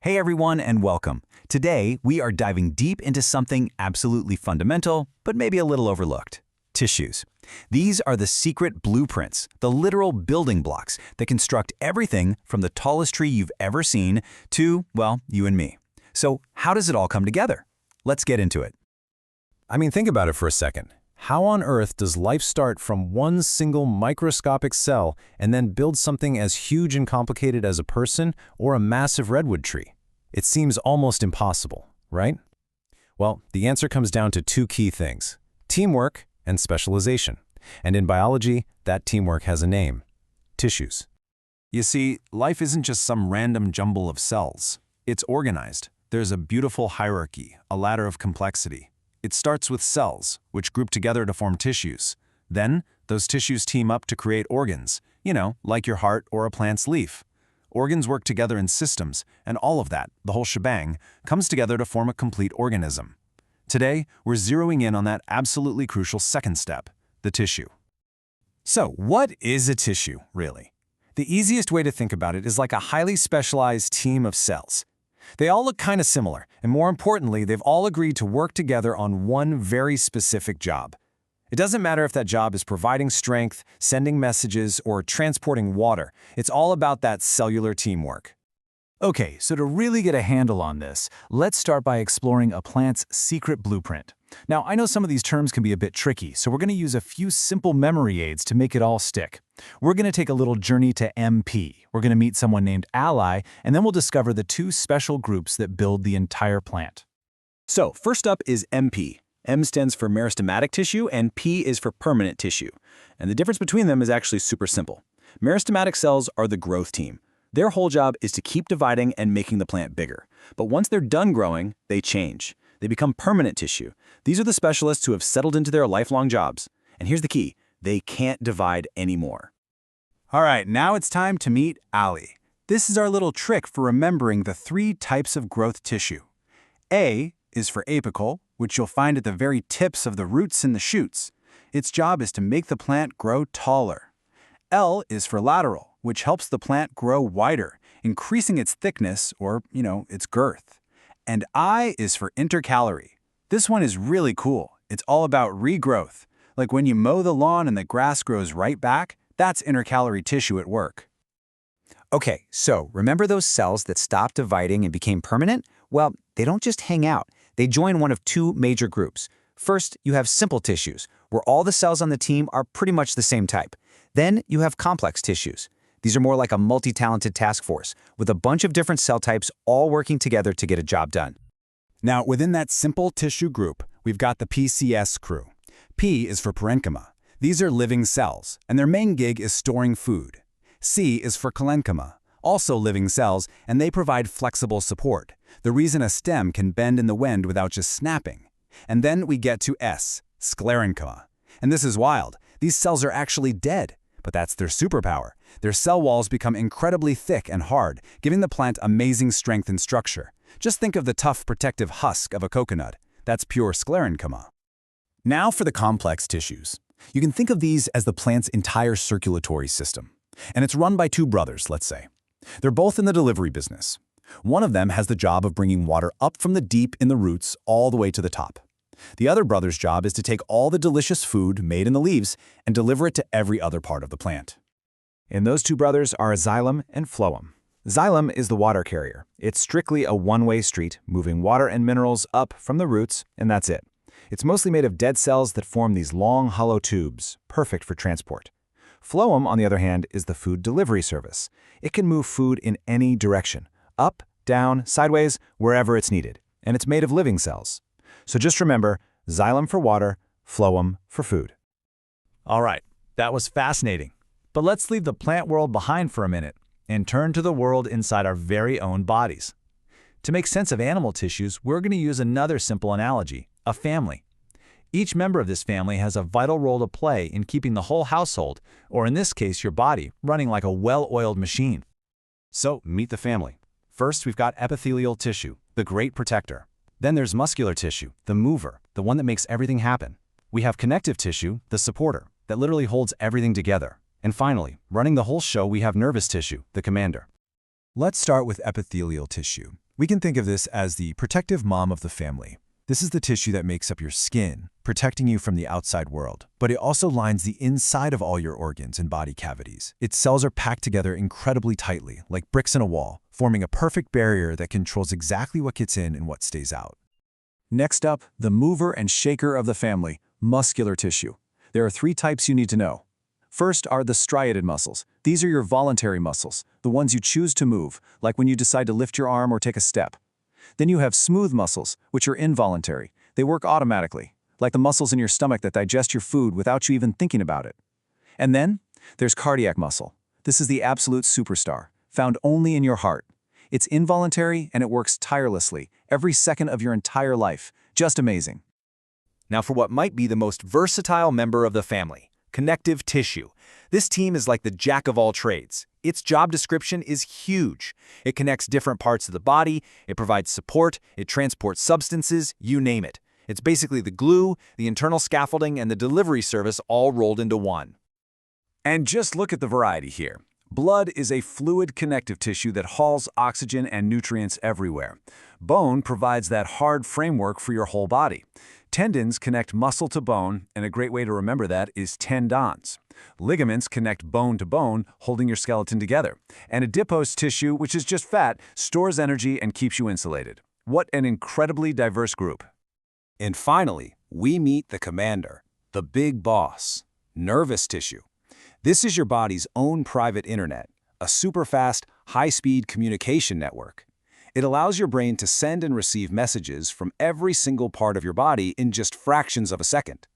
Hey everyone and welcome. Today, we are diving deep into something absolutely fundamental, but maybe a little overlooked. Tissues. These are the secret blueprints, the literal building blocks that construct everything from the tallest tree you've ever seen to, well, you and me. So how does it all come together? Let's get into it. Think about it for a second. How on earth does life start from one single microscopic cell and then build something as huge and complicated as a person or a massive redwood tree? It seems almost impossible, right? Well, the answer comes down to two key things: teamwork and specialization. And in biology, that teamwork has a name: tissues. You see, life isn't just some random jumble of cells. It's organized. There's a beautiful hierarchy, a ladder of complexity. It starts with cells, which group together to form tissues. Then, those tissues team up to create organs, like your heart or a plant's leaf. Organs work together in systems, and all of that, the whole shebang, comes together to form a complete organism. Today, we're zeroing in on that absolutely crucial second step, the tissue. So what is a tissue, really? The easiest way to think about it is like a highly specialized team of cells. They all look kind of similar, and more importantly, they've all agreed to work together on one very specific job. It doesn't matter if that job is providing strength, sending messages, or transporting water. It's all about that cellular teamwork. Okay, so to really get a handle on this, let's start by exploring a plant's secret blueprint. Now, I know some of these terms can be a bit tricky, so we're going to use a few simple memory aids to make it all stick. We're going to take a little journey to MP. We're going to meet someone named Ally, and then we'll discover the two special groups that build the entire plant. So, first up is MP. M stands for meristematic tissue, and P is for permanent tissue. And the difference between them is actually super simple. Meristematic cells are the growth team. Their whole job is to keep dividing and making the plant bigger. But once they're done growing, they change. They become permanent tissue. These are the specialists who have settled into their lifelong jobs. And here's the key: they can't divide anymore. All right, now it's time to meet Ally. This is our little trick for remembering the three types of growth tissue. A is for apical, which you'll find at the very tips of the roots and the shoots. Its job is to make the plant grow taller. L is for lateral, which helps the plant grow wider, increasing its thickness or, its girth. And I is for intercalary. This one is really cool. It's all about regrowth. Like when you mow the lawn and the grass grows right back, that's intercalary tissue at work. Okay, so remember those cells that stopped dividing and became permanent? Well, they don't just hang out. They join one of two major groups. First, you have simple tissues, where all the cells on the team are pretty much the same type. Then you have complex tissues. These are more like a multi-talented task force, with a bunch of different cell types all working together to get a job done. Now, within that simple tissue group, we've got the PCS crew. P is for parenchyma. These are living cells, and their main gig is storing food. C is for parenchyma, also living cells, and they provide flexible support, the reason a stem can bend in the wind without just snapping. And then we get to S, sclerenchyma. And this is wild. These cells are actually dead, but that's their superpower. Their cell walls become incredibly thick and hard, giving the plant amazing strength and structure. Just think of the tough protective husk of a coconut. That's pure sclerenchyma. Now for the complex tissues. You can think of these as the plant's entire circulatory system. And it's run by two brothers, let's say. They're both in the delivery business. One of them has the job of bringing water up from the deep in the roots all the way to the top. The other brother's job is to take all the delicious food made in the leaves and deliver it to every other part of the plant. And those two brothers are xylem and phloem. Xylem is the water carrier. It's strictly a one-way street, moving water and minerals up from the roots, and that's it. It's mostly made of dead cells that form these long, hollow tubes, perfect for transport. Phloem, on the other hand, is the food delivery service. It can move food in any direction, up, down, sideways, wherever it's needed. And it's made of living cells. So just remember, xylem for water, phloem for food. All right, that was fascinating. But let's leave the plant world behind for a minute and turn to the world inside our very own bodies. To make sense of animal tissues, we're going to use another simple analogy: a family. Each member of this family has a vital role to play in keeping the whole household, or in this case your body, running like a well-oiled machine. So, meet the family. First, we've got epithelial tissue, the great protector. Then there's muscular tissue, the mover, the one that makes everything happen. We have connective tissue, the supporter, that literally holds everything together. And finally, running the whole show, we have nervous tissue, the commander. Let's start with epithelial tissue. We can think of this as the protective mom of the family. This is the tissue that makes up your skin, protecting you from the outside world. But it also lines the inside of all your organs and body cavities. Its cells are packed together incredibly tightly, like bricks in a wall, forming a perfect barrier that controls exactly what gets in and what stays out. Next up, the mover and shaker of the family, muscular tissue. There are 3 types you need to know. First are the striated muscles. These are your voluntary muscles, the ones you choose to move, like when you decide to lift your arm or take a step. Then you have smooth muscles, which are involuntary. They work automatically, like the muscles in your stomach that digest your food without you even thinking about it. And then there's cardiac muscle. This is the absolute superstar, found only in your heart. It's involuntary and it works tirelessly, every second of your entire life. Just amazing. Now for what might be the most versatile member of the family, connective tissue. This team is like the jack of all trades. Its job description is huge. It connects different parts of the body, it provides support, it transports substances, you name it. It's basically the glue, the internal scaffolding, and the delivery service all rolled into one. And just look at the variety here. Blood is a fluid connective tissue that hauls oxygen and nutrients everywhere. Bone provides that hard framework for your whole body. Tendons connect muscle to bone, and a great way to remember that is tendons. Ligaments connect bone to bone, holding your skeleton together. And adipose tissue, which is just fat, stores energy and keeps you insulated. What an incredibly diverse group. And finally, we meet the commander, the big boss, nervous tissue. This is your body's own private internet, a super-fast, high-speed communication network. It allows your brain to send and receive messages from every single part of your body in just fractions of a second.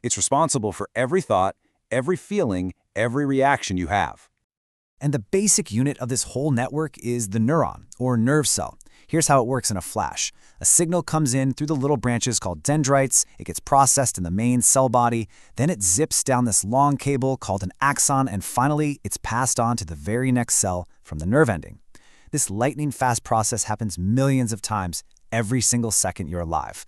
It's responsible for every thought, every feeling, every reaction you have. And the basic unit of this whole network is the neuron, or nerve cell. Here's how it works in a flash. A signal comes in through the little branches called dendrites, it gets processed in the main cell body, then it zips down this long cable called an axon, and finally it's passed on to the very next cell from the nerve ending. This lightning-fast process happens millions of times every single second you're alive.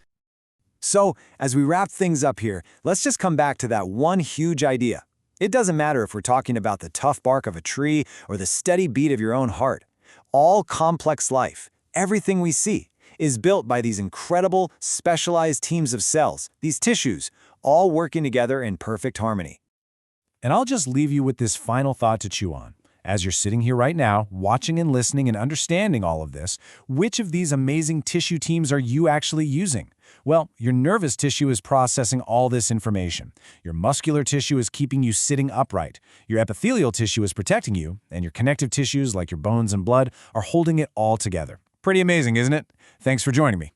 So, as we wrap things up here, let's just come back to that one huge idea. It doesn't matter if we're talking about the tough bark of a tree or the steady beat of your own heart. All complex life, everything we see, is built by these incredible, specialized teams of cells, these tissues, all working together in perfect harmony. And I'll just leave you with this final thought to chew on. As you're sitting here right now, watching and listening and understanding all of this, which of these amazing tissue teams are you actually using? Well, your nervous tissue is processing all this information. Your muscular tissue is keeping you sitting upright. Your epithelial tissue is protecting you, and your connective tissues, like your bones and blood, are holding it all together. Pretty amazing, isn't it? Thanks for joining me.